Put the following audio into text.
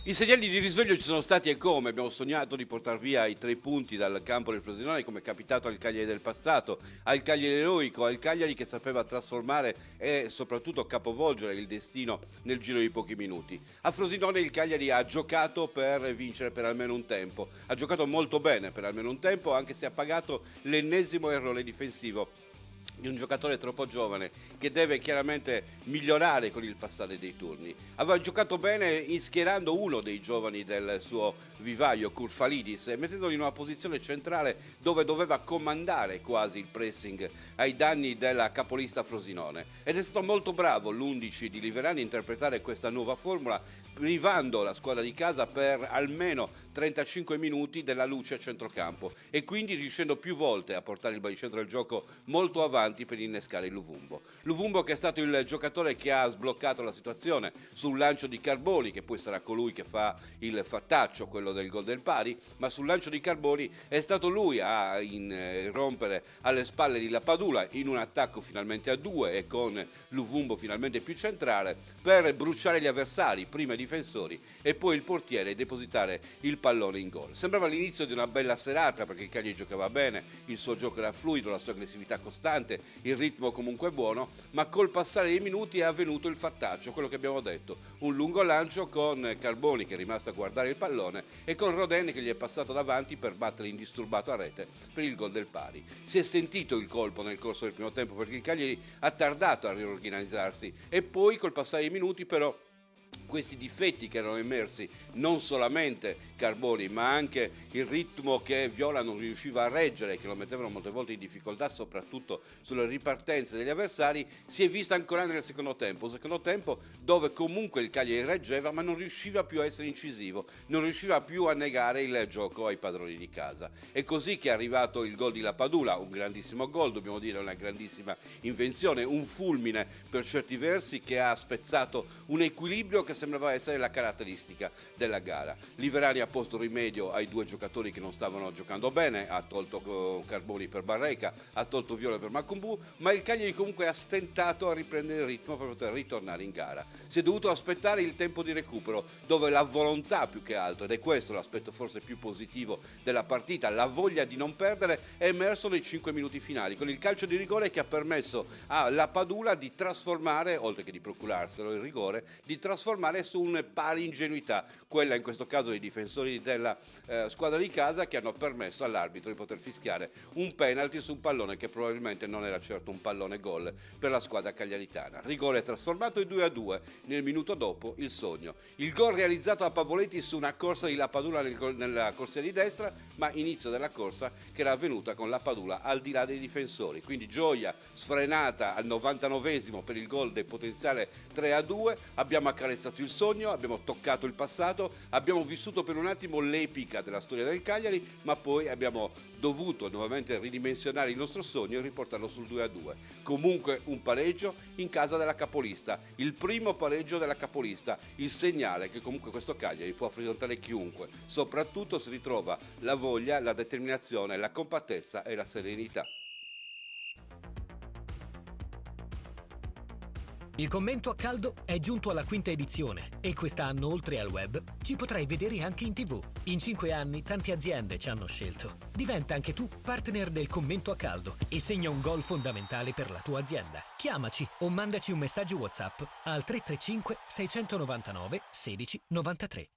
I segnali di risveglio ci sono stati e come. Abbiamo sognato di portar via i 3 punti dal campo del Frosinone, come è capitato al Cagliari del passato, al Cagliari eroico, al Cagliari che sapeva trasformare e soprattutto capovolgere il destino nel giro di pochi minuti. A Frosinone il Cagliari ha giocato per vincere per almeno un tempo, ha giocato molto bene per almeno un tempo, anche se ha pagato l'ennesimo errore difensivo di un giocatore troppo giovane che deve chiaramente migliorare con il passare dei turni. Aveva giocato bene schierando uno dei giovani del suo vivaio, Kurfalidis, e mettendolo in una posizione centrale dove doveva comandare quasi il pressing ai danni della capolista Frosinone. Ed è stato molto bravo l'11 di Liverani a interpretare questa nuova formula, privando la squadra di casa per almeno 35 minuti della luce a centrocampo e quindi riuscendo più volte a portare il baricentro del gioco molto avanti per innescare il Luvumbo. Luvumbo che è stato il giocatore che ha sbloccato la situazione sul lancio di Carboni, che poi sarà colui che fa il fattaccio, quello del gol del pari, ma sul lancio di Carboni è stato lui a rompere alle spalle di Lapadula in un attacco finalmente a 2 e con Luvumbo finalmente più centrale per bruciare gli avversari, prima i difensori e poi il portiere, e depositare il pallone in gol. Sembrava l'inizio di una bella serata perché il Cagliari giocava bene, il suo gioco era fluido, la sua aggressività costante, il ritmo comunque buono, ma col passare dei minuti è avvenuto il fattaccio, quello che abbiamo detto, un lungo lancio con Carboni che è rimasto a guardare il pallone e con Rodin che gli è passato davanti per battere indisturbato a rete per il gol del pari. Si è sentito il colpo nel corso del primo tempo perché il Cagliari ha tardato a riorganizzarsi e poi col passare dei minuti però questi difetti che erano emersi, non solamente Carboni ma anche il ritmo che Viola non riusciva a reggere, che lo mettevano molte volte in difficoltà soprattutto sulle ripartenze degli avversari, si è vista ancora nel secondo tempo, dove comunque il Cagliari reggeva ma non riusciva più a essere incisivo, non riusciva più a negare il gioco ai padroni di casa. È così che è arrivato il gol di Lapadula, un grandissimo gol, dobbiamo dire una grandissima invenzione, un fulmine per certi versi che ha spezzato un equilibrio che sembrava essere la caratteristica della gara. Liverani ha posto rimedio ai 2 giocatori che non stavano giocando bene, ha tolto Carboni per Barreca, ha tolto Viola per Macumbu, ma il Cagliari comunque ha stentato a riprendere il ritmo per poter ritornare in gara. Si è dovuto aspettare il tempo di recupero, dove la volontà più che altro, ed è questo l'aspetto forse più positivo della partita, la voglia di non perdere, è emerso nei 5 minuti finali, con il calcio di rigore che ha permesso a Lapadula di trasformare, oltre che di procurarselo il rigore, di trasformare su un pari ingenuità, quella in questo caso dei difensori della squadra di casa, che hanno permesso all'arbitro di poter fischiare un penalty su un pallone che probabilmente non era certo un pallone gol per la squadra cagliaritana. Rigore trasformato in 2-2, nel minuto dopo il sogno. Il gol realizzato da Pavoletti su una corsa di Lapadula nella corsia di destra, ma inizio della corsa che era avvenuta con Lapadula al di là dei difensori, quindi gioia sfrenata al 99esimo per il gol del potenziale 3-2, abbiamo accarezzato il sogno, abbiamo toccato il passato, abbiamo vissuto per un attimo l'epica della storia del Cagliari, ma poi abbiamo dovuto nuovamente ridimensionare il nostro sogno e riportarlo sul 2-2. Comunque un pareggio in casa della capolista, il primo pareggio della capolista, il segnale che comunque questo Cagliari può affrontare chiunque, soprattutto se ritrova la voglia, la determinazione, la compattezza e la serenità. Il commento a caldo è giunto alla 5ª edizione e quest'anno, oltre al web, ci potrai vedere anche in TV. In 5 anni tante aziende ci hanno scelto. Diventa anche tu partner del commento a caldo e segna un gol fondamentale per la tua azienda. Chiamaci o mandaci un messaggio WhatsApp al 335 699 16 93.